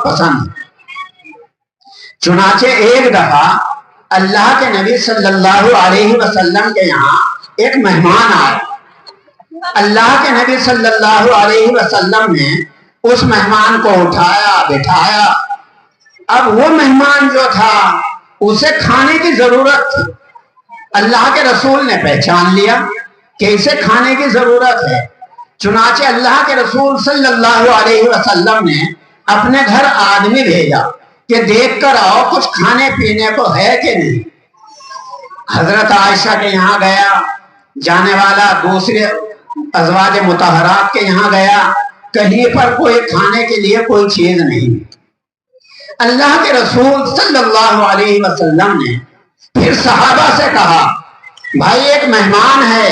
بہت پسند ہے۔ چنانچہ ایک دفعہ اللہ کے نبی صلی اللہ علیہ وسلم کے یہاں ایک مہمان آئے۔ اللہ کے نبی صلی اللہ علیہ وسلم نے اس مہمان کو اٹھایا، بٹھایا۔ اب وہ مہمان جو تھا اسے کھانے کی ضرورت تھی۔ اللہ کے رسول نے پہچان لیا کہ اسے کھانے کی ضرورت ہے، چنانچہ اللہ کے رسول صلی اللہ علیہ وسلم نے اپنے گھر آدمی بھیجا کہ دیکھ کر آؤ کچھ کھانے پینے کو ہے کہ نہیں۔ حضرت عائشہ کے یہاں گیا، جانے والا دوسرے ازواج مطہرات کے یہاں گیا، کہیں پر کوئی کھانے کے لیے کوئی چیز نہیں۔ اللہ کے رسول صلی اللہ علیہ وسلم نے پھر صحابہ سے کہا بھائی ایک مہمان ہے،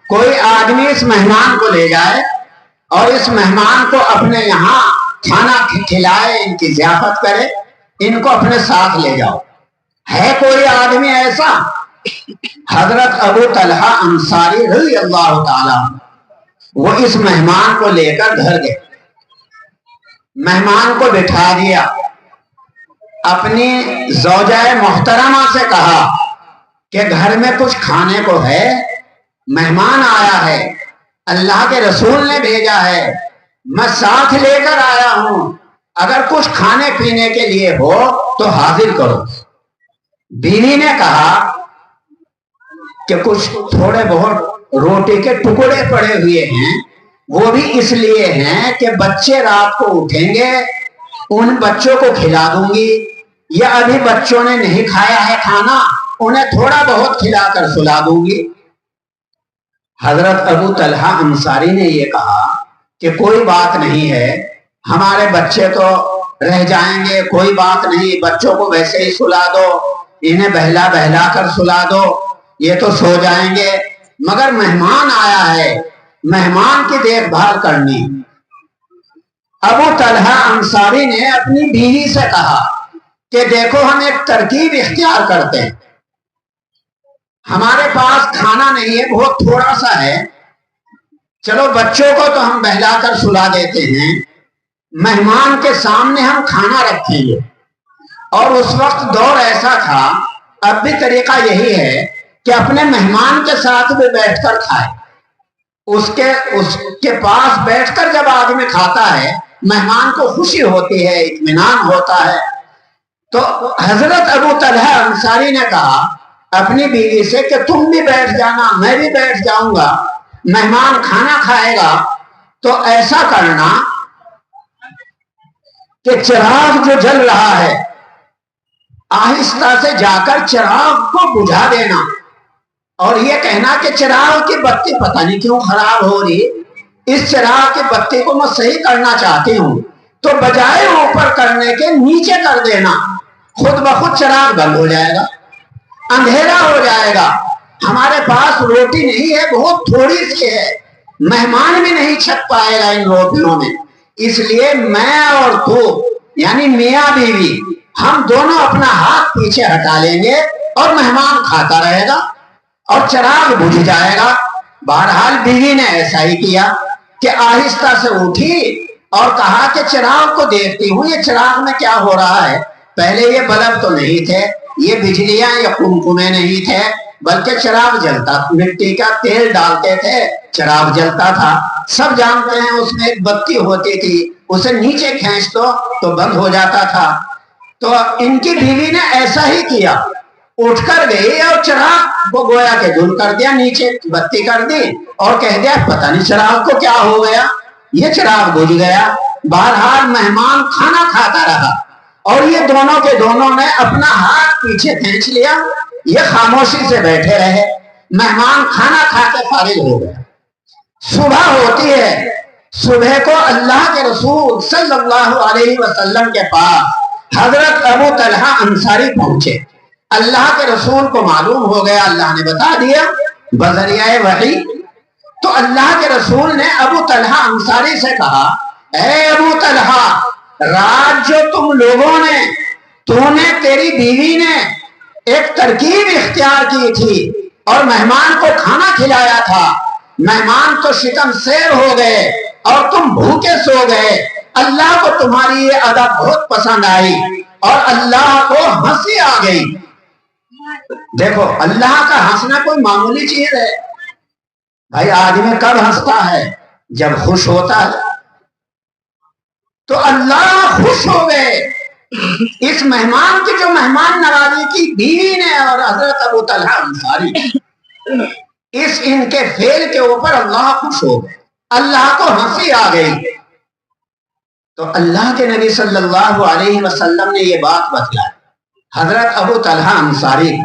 کوئی آدمی اس مہمان کو لے جائے اور اس مہمان کو اپنے یہاں کھانا کھلائے، ان کی ضیافت کرے، ان کو اپنے ساتھ لے جاؤ۔ ہے کوئی آدمی ایسا؟ حضرت ابو طلحہ انصاری رضی اللہ تعالیٰ وہ اس مہمان کو لے کر گھر گئے، مہمان کو بٹھا دیا، اپنی زوجہ محترمہ سے کہا کہ گھر میں کچھ کھانے کو ہے، مہمان آیا ہے، اللہ کے رسول نے بھیجا ہے، میں ساتھ لے کر آیا ہوں، اگر کچھ کھانے پینے کے لیے ہو تو حاضر کرو۔ بیوی نے کہا کہ کچھ تھوڑے بہت روٹی کے ٹکڑے پڑے ہوئے ہیں، وہ بھی اس لیے ہیں کہ بچے رات کو اٹھیں گے، ان بچوں کو کھلا دوں گی، یا ابھی بچوں نے نہیں کھایا ہے کھانا، انہیں تھوڑا بہت کھلا کر سلا دوں گی۔ حضرت ابو طلحہ انصاری نے یہ کہا کہ کوئی بات نہیں ہے، ہمارے بچے تو رہ جائیں گے، کوئی بات نہیں، بچوں کو ویسے ہی سلا دو، انہیں بہلا بہلا کر سلا دو، یہ تو سو جائیں گے، مگر مہمان آیا ہے، مہمان کی دیکھ بھال کرنی۔ ابو طلحہ انصاری نے اپنی بیوی سے کہا کہ دیکھو ہم ایک ترکیب اختیار کرتے ہیں، ہمارے پاس کھانا نہیں ہے، بہت تھوڑا سا ہے، چلو بچوں کو تو ہم بہلا کر سلا دیتے ہیں، مہمان کے سامنے ہم کھانا رکھیں گے۔ اور اس وقت دور ایسا تھا، اب بھی طریقہ یہی ہے کہ اپنے مہمان کے ساتھ بھی بیٹھ کر کھائے، اس کے پاس بیٹھ کر جب آدمی کھاتا ہے مہمان کو خوشی ہوتی ہے، اطمینان ہوتا ہے۔ تو حضرت ابو طلحہ انصاری نے کہا اپنی بیوی سے کہ تم بھی بیٹھ جانا، میں بھی بیٹھ جاؤں گا، مہمان کھانا کھائے گا تو ایسا کرنا کہ چراغ جو جل رہا ہے آہستہ سے جا کر چراغ کو بجھا دینا، اور یہ کہنا کہ چراغ کی بتی پتہ نہیں کیوں خراب ہو رہی، اس چراغ کی بتی کو میں صحیح کرنا چاہتی ہوں، تو بجائے اوپر کرنے کے نیچے کر دینا، خود بخود چراغ بند ہو جائے گا، اندھیرا ہو جائے گا۔ ہمارے پاس روٹی نہیں ہے، بہت تھوڑی سی ہے، مہمان بھی نہیں چھپ پائے گا ان روٹیوں میں، اس لیے میں اور تو یعنی میاں بیوی ہم دونوں اپنا ہاتھ پیچھے ہٹا لیں گے اور مہمان کھاتا رہے گا اور چراغ بجھ جائے گا۔ بہرحال بیوی نے ایسا ہی کیا کہ آہستہ سے اٹھی اور کہا کہ چراغ کو دیکھتی ہوں یہ چراغ میں کیا ہو رہا ہے، پہلے یہ بلب تو نہیں تھے، یہ بجلیاں یا قمقمے نہیں تھے، بلکہ چراغ جلتا، مٹی کا تیل ڈالتے تھے، چراغ جلتا تھا، سب جانتے ہیں اس میں ایک بتی ہوتی تھی، اسے نیچے کھینچ تو بند ہو جاتا تھا۔ تو ان کی بیوی نے ایسا ہی کیا، اٹھ کر گئی اور چراغ کو گویا کہ دور کر دیا، نیچے بتی کر دی اور کہہ دیا پتہ نہیں چراغ کو کیا ہو گیا، یہ چراغ بجھ گیا۔ بہرحال مہمان کھانا کھاتا رہا اور یہ دونوں کے دونوں نے اپنا ہاتھ پیچھے کھینچ لیا، یہ خاموشی سے بیٹھے رہے، مہمان کھانا کھا کے فارغ ہو گیا۔ صبح ہوتی ہے، صبح کو اللہ کے رسول صلی اللہ علیہ وسلم کے پاس حضرت ابو طلحہ انصاری پہنچے۔ اللہ کے رسول کو معلوم ہو گیا، اللہ نے بتا دیا بذریعہ وحی۔ تو اللہ کے رسول نے ابو طلحہ انصاری سے کہا اے ابو طلحہ، رات جو تم لوگوں نے، تو نے، تیری بیوی نے ایک ترکیب اختیار کی تھی اور مہمان کو کھانا کھلایا تھا، مہمان تو شکم سیر ہو گئے اور تم بھوکے سو گئے، اللہ کو تمہاری یہ ادا بہت پسند آئی اور اللہ کو ہنسی آ گئی۔ دیکھو اللہ کا ہنسنا کوئی معمولی چیز ہے بھائی، آدمی کب ہنستا ہے؟ جب خوش ہوتا ہے۔ تو اللہ خوش ہو گئے اس مہمان کی جو مہمان نوازی کی بیوی نے اور حضرت ابو طلحہ انصاری، اس ان کے فعل کے اوپر اللہ خوش ہو گئے، اللہ کو ہنسی آ گئی۔ تو اللہ کے نبی صلی اللہ علیہ وسلم نے یہ بات بتلائی حضرت ابو طلحہ انصاری۔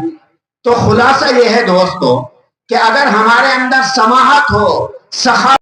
تو خلاصہ یہ ہے دوستو کہ اگر ہمارے اندر سماحت ہو، سخاوت